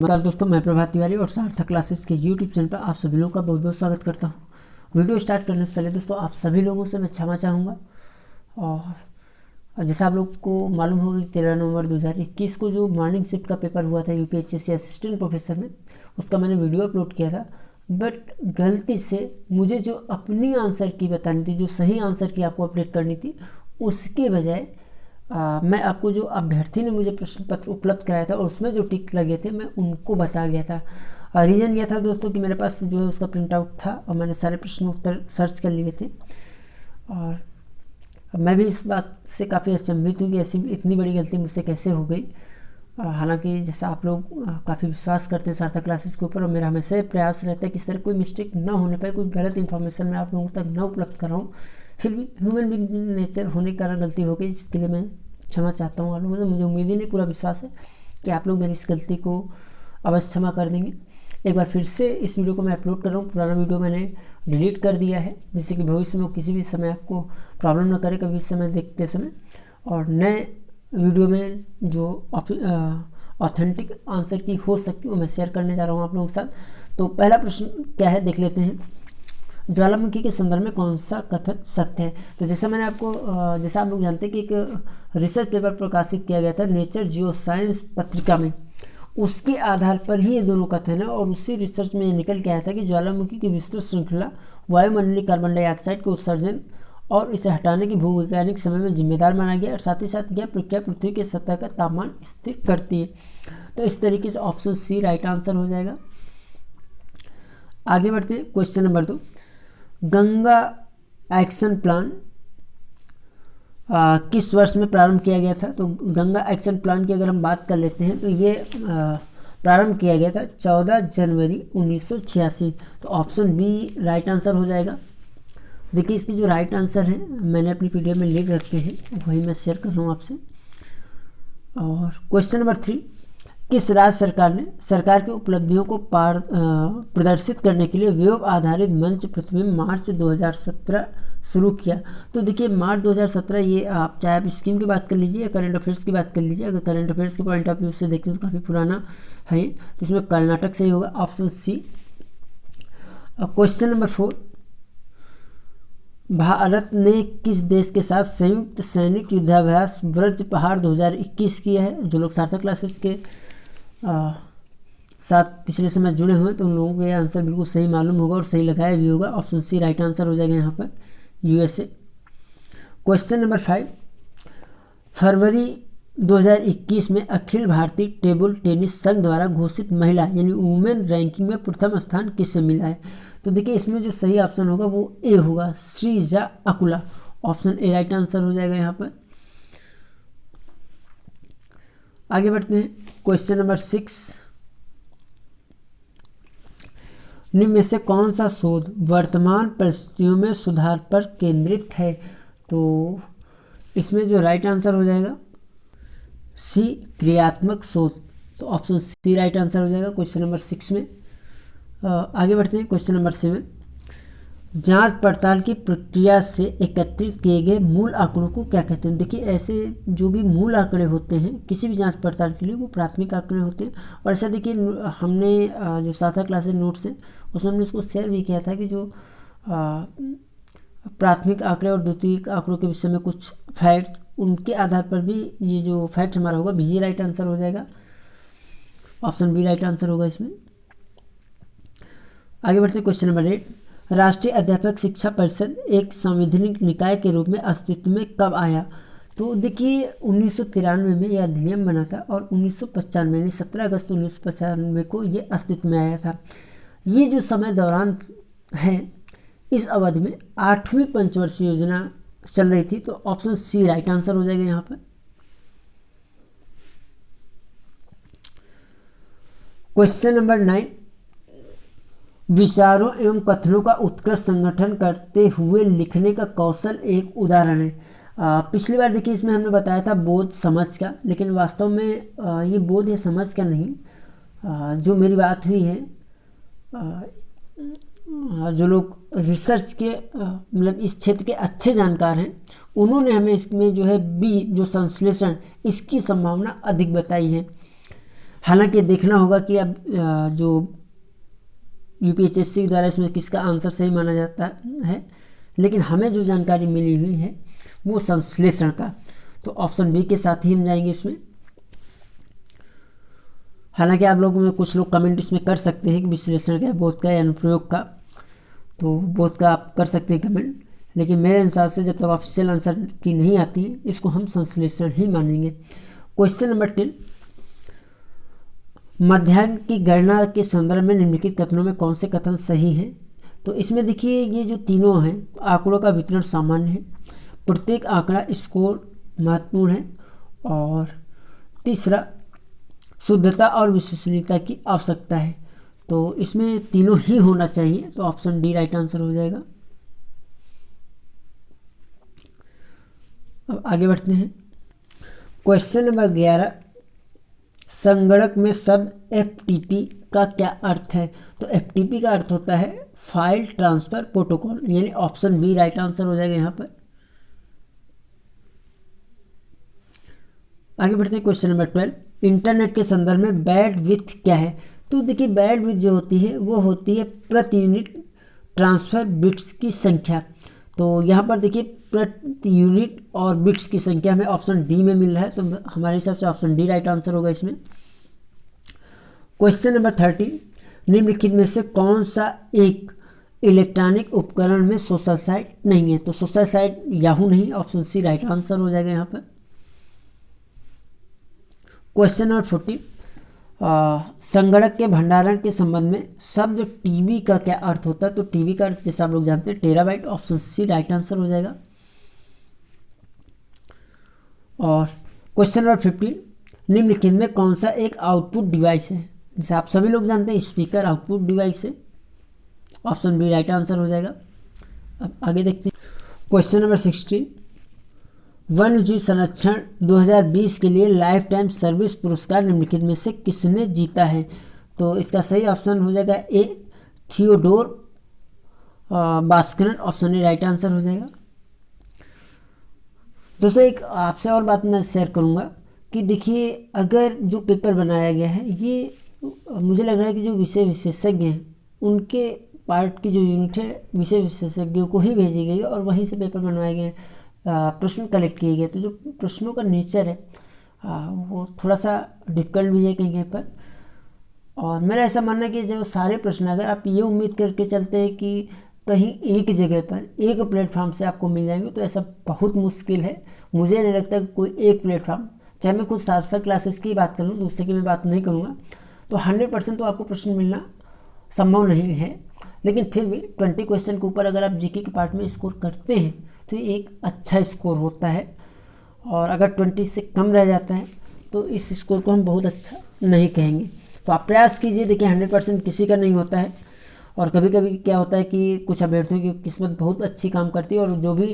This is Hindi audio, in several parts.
नमस्कार दोस्तों, मैं प्रभात तिवारी और सार्थक क्लासेस के यूट्यूब चैनल पर आप सभी लोगों का बहुत बहुत स्वागत करता हूं। वीडियो स्टार्ट करने से पहले दोस्तों आप सभी लोगों से मैं क्षमा चाहूँगा। और जैसा आप लोग को मालूम होगा कि 13 नवंबर 2021 को जो मॉर्निंग शिफ्ट का पेपर हुआ था यूपीएससी असिस्टेंट प्रोफेसर में, उसका मैंने वीडियो अपलोड किया था। बट गलती से मुझे जो अपनी आंसर की बतानी थी, जो सही आंसर की आपको अपडेट करनी थी, उसके बजाय मैं आपको जो अभ्यर्थी ने मुझे प्रश्न पत्र उपलब्ध कराया था और उसमें जो टिक लगे थे मैं उनको बता गया था। रीज़न यह था दोस्तों कि मेरे पास जो है उसका प्रिंट आउट था और मैंने सारे प्रश्न उत्तर सर्च कर लिए थे। और मैं भी इस बात से काफ़ी अचंभित हूँ कि ऐसी इतनी बड़ी गलती मुझसे कैसे हो गई। हालांकि जैसा आप लोग काफ़ी विश्वास करते हैं सार्थक क्लासेस के ऊपर, और मेरा हमेशा प्रयास रहता है कि इस तरह कोई मिस्टेक ना होने पाए, कोई गलत इन्फॉर्मेशन मैं आप लोगों तक ना उपलब्ध कराऊँ। फिर भी ह्यूमन बीइंग नेचर होने के कारण गलती हो गई, जिसके लिए मैं क्षमा चाहता हूँ आप लोगों से। मुझे उम्मीद ही नहीं, पूरा विश्वास है कि आप लोग मेरी इस गलती को अवश्य क्षमा कर देंगे। एक बार फिर से इस वीडियो को मैं अपलोड कर रहा हूँ। पुराना वीडियो मैंने डिलीट कर दिया है, जिससे कि भविष्य में किसी भी समय आपको प्रॉब्लम ना करे कभी समय देखते समय। और नए वीडियो में जो ऑथेंटिक आंसर की हो सकती है वो मैं शेयर करने जा रहा हूँ आप लोगों के साथ। तो पहला प्रश्न क्या है देख लेते हैं। ज्वालामुखी के संदर्भ में कौन सा कथन सत्य है? तो जैसा मैंने आपको जैसा आप लोग जानते हैं कि एक रिसर्च पेपर प्रकाशित किया गया था नेचर जियो साइंस पत्रिका में, उसके आधार पर ही ये दोनों कथन है। और उसी रिसर्च में ये निकल के आया था कि ज्वालामुखी की विस्तृत श्रृंखला वायुमंडलीय कार्बन डाइऑक्साइड के उत्सर्जन और इसे हटाने की भूवैज्ञानिक समय में जिम्मेदार माना गया, और साथ ही साथ यह प्रक्रिया पृथ्वी के सतह का तापमान स्थिर करती है। तो इस तरीके से ऑप्शन सी राइट आंसर हो जाएगा। आगे बढ़ते हैं, question number 2। Ganga action plan किस वर्ष में प्रारंभ किया गया था? तो गंगा एक्शन प्लान की अगर हम बात कर लेते हैं तो ये प्रारंभ किया गया था 14 जनवरी 1986। तो ऑप्शन बी राइट आंसर हो जाएगा। देखिए, इसकी जो राइट आंसर है मैंने अपनी पीडीएफ में लिख रखे हैं, वही मैं शेयर कर रहा हूँ आपसे। और क्वेश्चन नंबर 3, किस राज्य सरकार ने सरकार की उपलब्धियों को प्रदर्शित करने के लिए वेब आधारित मंच प्रतिबिंब मार्च 2017 शुरू किया? तो देखिए, मार्च 2017 ये आप चाहे आप स्कीम की बात कर लीजिए या करंट अफेयर्स की बात कर लीजिए। अगर करंट अफेयर्स के पॉइंट ऑफ व्यू से देखें तो काफ़ी पुराना है, तो इसमें कर्नाटक से ही होगा, option C. Question number 4, Bharat ने किस देश के साथ संयुक्त सैनिक युद्धाभ्यास ब्रज पहाड़ 2021 किया है? जो लोग सार्थक क्लासेस के साथ पिछले समय जुड़े हुए हैं तो उन लोगों को यह आंसर बिल्कुल सही मालूम होगा और सही लगाया भी होगा। ऑप्शन सी राइट आंसर हो जाएगा यहाँ पर, यूएसए। क्वेश्चन नंबर 5, फरवरी 2021 में अखिल भारतीय टेबल टेनिस संघ द्वारा घोषित महिला यानी वुमेन रैंकिंग में प्रथम स्थान किसे मिला है? तो देखिए, इसमें जो सही ऑप्शन होगा वो ए होगा, Srija Akula. Option A right answer हो जाएगा यहाँ पर। आगे बढ़ते हैं, क्वेश्चन नंबर 6, निम्न में से कौन सा शोध वर्तमान परिस्थितियों में सुधार पर केंद्रित है? तो इसमें जो राइट आंसर हो जाएगा सी, क्रियात्मक शोध। तो ऑप्शन सी राइट आंसर हो जाएगा क्वेश्चन नंबर 6 में। आगे बढ़ते हैं, क्वेश्चन नंबर 7, जांच पड़ताल की प्रक्रिया से एकत्रित किए गए मूल आंकड़ों को क्या कहते हैं? देखिए, ऐसे जो भी मूल आंकड़े होते हैं किसी भी जांच पड़ताल के लिए वो प्राथमिक आंकड़े होते हैं। और ऐसा देखिए, हमने जो सार्थक क्लासेस नोट्स हैं उसमें हमने इसको शेयर भी किया था कि जो प्राथमिक आंकड़े और द्वितीयक आंकड़ों के विषय में कुछ फैक्ट्स, उनके आधार पर भी ये जो फैक्ट हमारा होगा बी राइट आंसर हो जाएगा। ऑप्शन बी राइट आंसर होगा इसमें। आगे बढ़ते हैं, क्वेश्चन नंबर 8, राष्ट्रीय अध्यापक शिक्षा परिषद एक संवैधानिक निकाय के रूप में अस्तित्व में कब आया? तो देखिए, 1993 में यह अधिनियम बना था और 1995 यानी 17 अगस्त 1995 को ये अस्तित्व में आया था। ये जो समय दौरान है, इस अवधि में 8वीं पंचवर्षीय योजना चल रही थी। तो ऑप्शन सी राइट आंसर हो जाएगा यहाँ पर। क्वेश्चन नंबर 9, विचारों एवं कथनों का उत्कृष्ट संगठन करते हुए लिखने का कौशल एक उदाहरण है। पिछली बार देखिए, इसमें हमने बताया था बोध समझ का, लेकिन वास्तव में ये बोध या समझ का नहीं। जो मेरी बात हुई है, जो लोग रिसर्च के मतलब इस क्षेत्र के अच्छे जानकार हैं, उन्होंने हमें इसमें जो है बी, जो संश्लेषण, इसकी संभावना अधिक बताई है। हालांकि देखना होगा कि अब जो यूपीएचएससी द्वारा इसमें किसका आंसर सही माना जाता है, लेकिन हमें जो जानकारी मिली हुई है वो संश्लेषण का, तो ऑप्शन बी के साथ ही हम जाएंगे इसमें। हालांकि आप लोग में कुछ लोग कमेंट इसमें कर सकते हैं कि विश्लेषण का, बोध का या अनुप्रयोग का, तो बोध का आप कर सकते हैं कमेंट, लेकिन मेरे अनुसार से जब तक ऑफिशियल आंसर की नहीं आती है इसको हम संश्लेषण ही मानेंगे। क्वेश्चन नंबर 10, मध्याह्न की गणना के संदर्भ में निम्नलिखित कथनों में कौन से कथन सही हैं? तो इसमें देखिए ये जो तीनों हैं, आंकड़ों का वितरण सामान्य है, प्रत्येक आंकड़ा स्कोर महत्वपूर्ण है, और तीसरा शुद्धता और विश्वसनीयता की आवश्यकता है। तो इसमें तीनों ही होना चाहिए, तो ऑप्शन डी राइट आंसर हो जाएगा। अब आगे बढ़ते हैं। क्वेश्चन नंबर 11, संगणक में शब्द एफटीपी का क्या अर्थ है? तो एफटीपी का अर्थ होता है फाइल ट्रांसफर प्रोटोकॉल, यानी ऑप्शन बी राइट आंसर हो जाएगा यहाँ पर। आगे बढ़ते हैं। क्वेश्चन नंबर 12, इंटरनेट के संदर्भ में बैंडविड्थ क्या है? तो देखिए बैंडविड्थ जो होती है वो होती है प्रति यूनिट ट्रांसफर बिट्स की संख्या। तो यहाँ पर देखिए प्रति यूनिट और बिट्स की संख्या हमें ऑप्शन डी में मिल रहा है, तो हमारे हिसाब से ऑप्शन डी राइट आंसर होगा इसमें। क्वेश्चन नंबर 13, निम्नलिखित में से कौन सा एक इलेक्ट्रॉनिक उपकरण में सोशल साइट नहीं है? तो सोशल साइट याहू नहीं, ऑप्शन सी राइट आंसर हो जाएगा यहाँ पर। क्वेश्चन नंबर 14, संगणक के भंडारण के संबंध में शब्द टीबी का क्या अर्थ होता है? तो टीबी का अर्थ जैसे आप लोग जानते हैं terabyte, option C right answer हो जाएगा। और क्वेश्चन नंबर 15, निम्नलिखित में कौन सा एक आउटपुट डिवाइस है? जैसे आप सभी लोग जानते हैं स्पीकर आउटपुट डिवाइस है, ऑप्शन बी राइट आंसर हो जाएगा। अब आगे देखते हैं। क्वेश्चन नंबर 16, वन्यजीव संरक्षण 2020 के लिए लाइफ टाइम सर्विस पुरस्कार निम्नलिखित में से किसने जीता है? तो इसका सही ऑप्शन हो जाएगा A Theodore Baskaran, option A right answer हो जाएगा। दोस्तों एक आपसे और बात मैं शेयर करूंगा कि देखिए अगर जो पेपर बनाया गया है ये मुझे लग रहा है कि जो विषय विशेषज्ञ हैं उनके पार्ट की जो यूनिट है विषय विशेषज्ञों को ही भेजी गई है और वहीं से पेपर बनवाए गए, प्रश्न कलेक्ट किए गए। तो जो प्रश्नों का नेचर है वो थोड़ा सा डिफिकल्ट भी है कहीं कहीं पर, और मेरा ऐसा मानना है कि जो सारे प्रश्न अगर आप ये उम्मीद करके चलते हैं कि कहीं एक जगह पर एक प्लेटफॉर्म से आपको मिल जाएंगे तो ऐसा बहुत मुश्किल है। मुझे नहीं लगता कि कोई एक प्लेटफॉर्म, चाहे मैं खुद सार्थक क्लासेस की बात करूँ, दूसरे की मैं बात नहीं करूँगा, तो 100% तो आपको प्रश्न मिलना संभव नहीं है। लेकिन फिर भी 20 क्वेश्चन के ऊपर अगर आप जीके के पार्ट में स्कोर करते हैं तो एक अच्छा स्कोर होता है, और अगर 20 से कम रह जाता है तो इस स्कोर को हम बहुत अच्छा नहीं कहेंगे। तो आप प्रयास कीजिए, देखिए 100% किसी का नहीं होता है, और कभी कभी क्या होता है कि कुछ अभ्यर्थियों की किस्मत बहुत अच्छी काम करती है और जो भी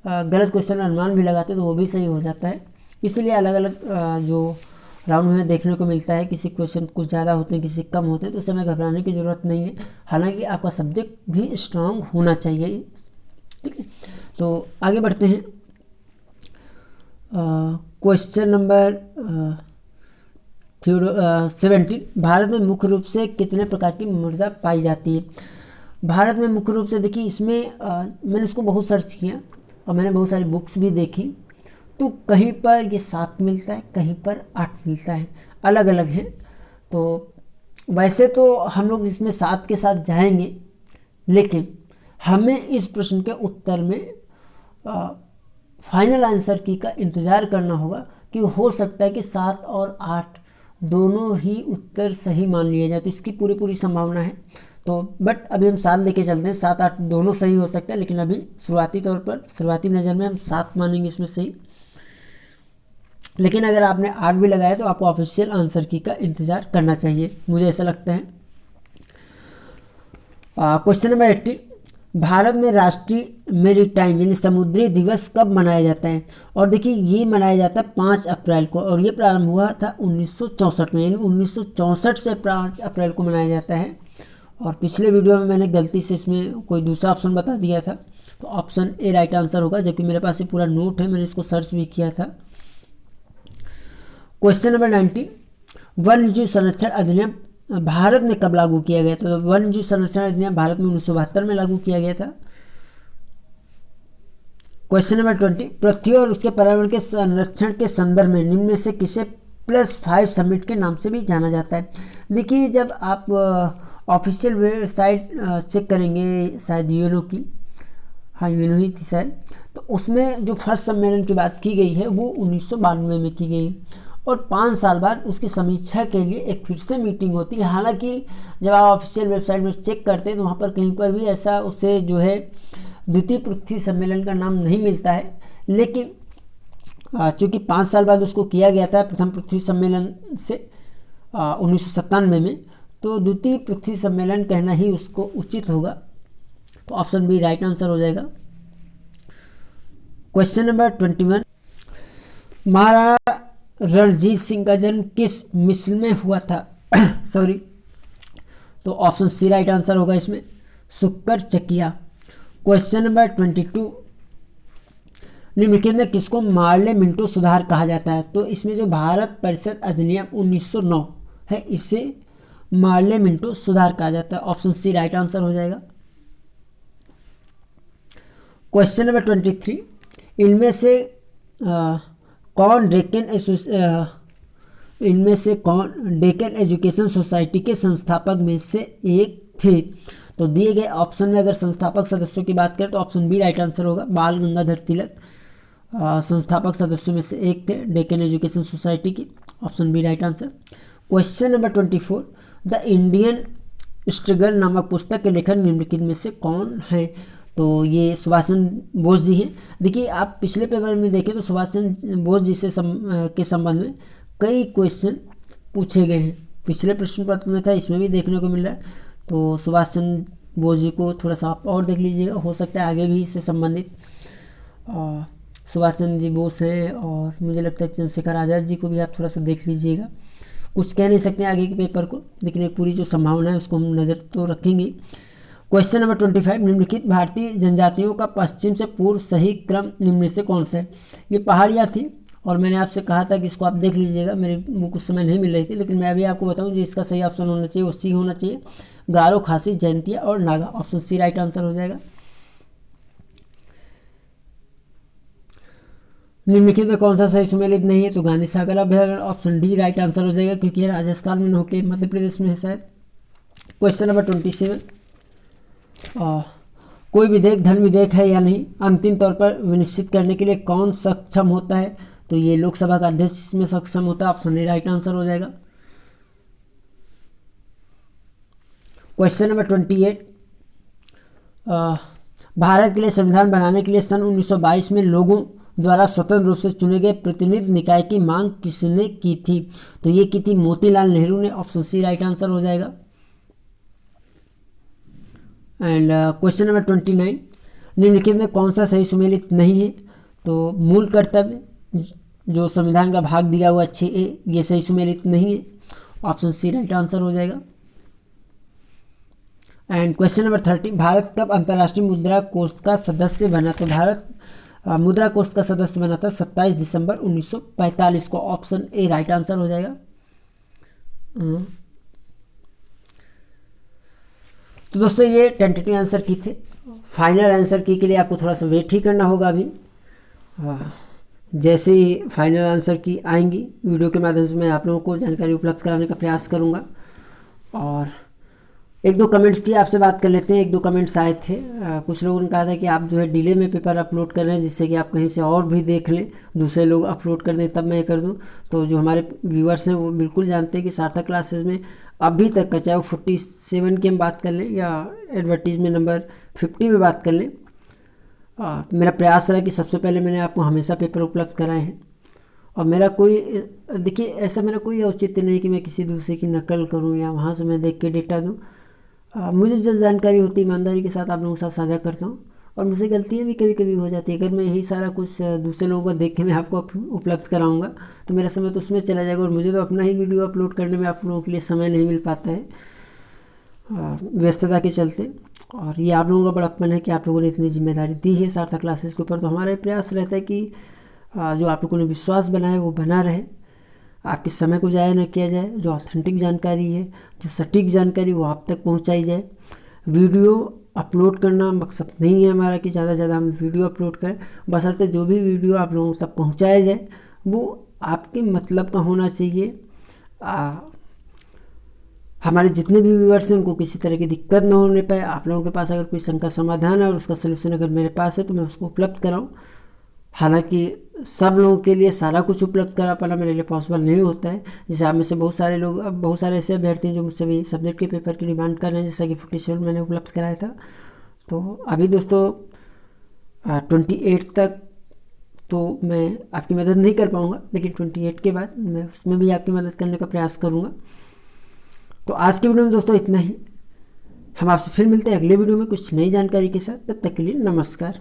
गलत क्वेश्चन अनुमान भी लगाते हैं तो वो भी सही हो जाता है। इसलिए अलग अलग जो राउंड में देखने को मिलता है, किसी क्वेश्चन कुछ ज़्यादा होते हैं, किसी कम होते हैं, तो उस समय घबराने की ज़रूरत नहीं है। हालांकि आपका सब्जेक्ट भी स्ट्रांग होना चाहिए, ठीक है। तो आगे बढ़ते हैं। क्वेश्चन नंबर 17, भारत में मुख्य रूप से कितने प्रकार की मृदा पाई जाती है? भारत में मुख्य रूप से देखिए इसमें मैंने इसको बहुत सर्च किया और मैंने बहुत सारी बुक्स भी देखी, तो कहीं पर ये 7 मिलता है, कहीं पर 8 मिलता है, अलग अलग हैं। तो वैसे तो हम लोग इसमें 7 के साथ जाएंगे, लेकिन हमें इस प्रश्न के उत्तर में फाइनल आंसर की का इंतज़ार करना होगा कि हो सकता है कि 7 और 8 दोनों ही उत्तर सही मान लिए जाए, तो इसकी पूरी संभावना है। तो बट अभी हम 7 लेके चलते हैं, 7 8 दोनों सही हो सकता है, लेकिन अभी शुरुआती तौर पर शुरुआती नज़र में हम 7 मानेंगे इसमें सही। लेकिन अगर आपने 8 भी लगाया तो आपको ऑफिशियल आंसर की का इंतज़ार करना चाहिए, मुझे ऐसा लगता है। क्वेश्चन नंबर 18, भारत में राष्ट्रीय मेरीटाइम यानी समुद्री दिवस कब मनाया जाता है? और देखिए ये मनाया जाता है 5 अप्रैल को, और ये प्रारंभ हुआ था 1964 में, यानी 1964 से 5 अप्रैल को मनाया जाता है। और पिछले वीडियो में मैंने गलती से इसमें कोई दूसरा ऑप्शन बता दिया था, तो ऑप्शन ए राइट आंसर होगा, जबकि मेरे पास ये पूरा नोट है, मैंने इसको सर्च भी किया था। क्वेश्चन नंबर 19, वन्य जीव संरक्षण अधिनियम भारत में कब लागू किया गया था? तो वन्य जीव संरक्षण अधिनियम भारत में 1972 में लागू किया गया था। क्वेश्चन नंबर 20, पृथ्वी और उसके पर्यावरण के संरक्षण के संदर्भ में निम्न में से किसे +5 समिट के नाम से भी जाना जाता है? देखिए, जब आप ऑफिशियल वेबसाइट चेक करेंगे, शायद यूएनओ की, हाँ यूएनओ ही थी शायद, तो उसमें जो फर्स्ट सम्मेलन की बात की गई है वो 1992 में की गई, और 5 साल बाद उसकी समीक्षा के लिए एक फिर से मीटिंग होती है। हालांकि जब आप ऑफिशियल वेबसाइट में चेक करते हैं तो वहाँ पर कहीं पर भी ऐसा उसे जो है द्वितीय पृथ्वी सम्मेलन का नाम नहीं मिलता है, लेकिन चूँकि 5 साल बाद उसको किया गया था प्रथम पृथ्वी सम्मेलन से 1997 में, तो द्वितीय पृथ्वी सम्मेलन कहना ही उसको उचित होगा। तो ऑप्शन बी राइट आंसर हो जाएगा। क्वेश्चन नंबर 21, महाराणा रणजीत सिंह का जन्म किस मिसल में हुआ था? सॉरी, तो ऑप्शन सी राइट आंसर होगा इसमें, सुक्कर चकिया। क्वेश्चन नंबर 22, निम्नलिखित में किसको मार्ले मिंटो सुधार कहा जाता है? तो इसमें जो भारत परिषद अधिनियम 1909 है, इसे मार्ले मिंटो सुधार कहा जाता है। ऑप्शन सी राइट आंसर हो जाएगा। क्वेश्चन नंबर 23, इनमें से कौन डेक्कन एजुकेशन सोसाइटी के संस्थापक में से एक थे? तो दिए गए ऑप्शन में अगर संस्थापक सदस्यों की बात करें तो ऑप्शन बी राइट आंसर होगा, बाल गंगाधर तिलक संस्थापक सदस्यों में से एक थे डेक्कन एजुकेशन सोसाइटी की। Option B right answer. Question number 24, The Indian Struggle नामक पुस्तक के लेखक निम्नलिखित में से कौन है? तो ये सुभाष चंद्र बोस जी हैं। देखिए, आप पिछले पेपर में देखें तो सुभाष चंद्र बोस जी से के संबंध में कई क्वेश्चन पूछे गए हैं। पिछले प्रश्न पत्र में था, इसमें भी देखने को मिल रहा है। तो सुभाष चंद्र बोस जी को थोड़ा सा आप और देख लीजिएगा, हो सकता है आगे भी इससे संबंधित सुभाष चंद्र जी बोस हैं, और मुझे लगता है चंद्रशेखर आज़ाद जी को भी आप थोड़ा सा देख लीजिएगा। कुछ कह नहीं सकते आगे के पेपर को, लेकिन एक पूरी जो संभावना है उसको हम नज़र तो रखेंगे। क्वेश्चन नंबर 25, निम्नलिखित भारतीय जनजातियों का पश्चिम से पूर्व सही क्रम निम्न से कौन सा है? ये पहाड़ियाँ थी, और मैंने आपसे कहा था कि इसको आप देख लीजिएगा, मेरी बुक उस समय नहीं मिल रही थी, लेकिन मैं अभी आपको बताऊं जो इसका सही ऑप्शन होना चाहिए वो सी होना चाहिए, गारो, खासी, जयंतिया और Naga. Option C right answer हो जाएगा। निम्नलिखित में कौन सा सही सुमेलित नहीं है? तो गांधी सागर अभयारण्य। ऑप्शन डी राइट आंसर हो जाएगा, क्योंकि ये राजस्थान में न होकर मध्य प्रदेश में है शायद। क्वेश्चन नंबर 27, कोई विधेयक धन विधेयक है या नहीं, अंतिम तौर पर विनिश्चित करने के लिए कौन सक्षम होता है? तो ये लोकसभा का अध्यक्ष इसमें सक्षम होता है। ऑप्शन ए राइट आंसर हो जाएगा। क्वेश्चन नंबर 28, भारत के लिए संविधान बनाने के लिए सन 1922 में लोगों द्वारा स्वतंत्र रूप से चुने गए प्रतिनिधि निकाय की मांग किसने की थी? तो ये की थी मोतीलाल नेहरू ने। ऑप्शन सी राइट आंसर हो जाएगा। एंड क्वेश्चन नंबर 29, निम्नलिखित में कौन सा सही सुमेलित नहीं है? तो मूल कर्तव्य जो संविधान का भाग दिया हुआ 6A, ये सही सुमेलित नहीं है। ऑप्शन सी राइट आंसर हो जाएगा। एंड क्वेश्चन नंबर 30, भारत कब अंतर्राष्ट्रीय मुद्रा कोष का सदस्य बना? तो भारत मुद्रा कोष का सदस्य बना था 27 दिसंबर 1945 को। ऑप्शन ए राइट आंसर हो जाएगा। तो दोस्तों, ये टेंटेटिव आंसर की थे। फाइनल आंसर की के लिए आपको थोड़ा सा वेट ही करना होगा अभी। जैसे ही फाइनल आंसर की आएंगी, वीडियो के माध्यम से मैं आप लोगों को जानकारी उपलब्ध कराने का प्रयास करूंगा। और एक दो कमेंट्स की आपसे बात कर लेते हैं। एक दो कमेंट्स आए थे, कुछ लोगों ने कहा था कि आप जो है डिले में पेपर अपलोड कर रहे हैं, जिससे कि आप कहीं से और भी देख लें, दूसरे लोग अपलोड कर दें तब मैं कर दूं। तो जो हमारे व्यूअर्स हैं वो बिल्कुल जानते हैं कि सार्थक क्लासेस में अभी तक का, चाहे वो 47 की हम बात कर लें या एडवर्टीजमेंट नंबर 50 में बात कर लें, मेरा प्रयास रहा कि सबसे पहले मैंने आपको हमेशा पेपर उपलब्ध कराए हैं। और मेरा कोई, देखिए, ऐसा मेरा कोई औचित्य नहीं कि मैं किसी दूसरे की नकल करूं या वहाँ से मैं देख के डेटा दूं। मुझे जो जानकारी होती है ईमानदारी के साथ आप लोगों के साथ साझा करता हूँ, और मुझसे गलतियाँ भी कभी कभी हो जाती है। अगर मैं यही सारा कुछ दूसरे लोगों को देख के मैं आपको उपलब्ध कराऊंगा तो मेरा समय तो उसमें चला जाएगा, और मुझे तो अपना ही वीडियो अपलोड करने में आप लोगों के लिए समय नहीं मिल पाता है व्यस्तता के चलते। और ये आप लोगों का बड़प्पन है कि आप लोगों ने इतनी जिम्मेदारी दी है सार्थक क्लासेस के ऊपर। तो हमारा प्रयास रहता है कि जो आप लोगों ने विश्वास बनाया वो बना रहे। आपके समय को ज़ाया न किया जाए, जो ऑथेंटिक जानकारी है, जो सटीक जानकारी वो आप तक पहुंचाई जाए। वीडियो अपलोड करना मकसद नहीं है हमारा कि ज़्यादा से ज़्यादा हम वीडियो अपलोड करें, बशर्ते जो भी वीडियो आप लोगों तक पहुंचाया जाए वो आपके मतलब का होना चाहिए। हमारे जितने भी व्यूअर्स हैं उनको किसी तरह की दिक्कत ना होने पाए। आप लोगों के पास अगर कोई शंका समाधान है और उसका सलूशन अगर मेरे पास है तो मैं उसको उपलब्ध कराऊँ। हालांकि सब लोगों के लिए सारा कुछ उपलब्ध करा पाना मेरे लिए पॉसिबल नहीं होता है। जैसे आप में से बहुत सारे लोग, बहुत सारे ऐसे अभ्यर्थी हैं जो मुझसे भी सब्जेक्ट के पेपर की डिमांड कर रहे हैं, जैसा कि 47 मैंने उपलब्ध कराया था। तो अभी दोस्तों 28 तक तो मैं आपकी मदद नहीं कर पाऊँगा, लेकिन 28 के बाद मैं उसमें भी आपकी मदद करने का प्रयास करूँगा। तो आज के वीडियो में दोस्तों इतना ही। हम आपसे फिर मिलते हैं अगले वीडियो में कुछ नई जानकारी के साथ। तब तक के लिए नमस्कार।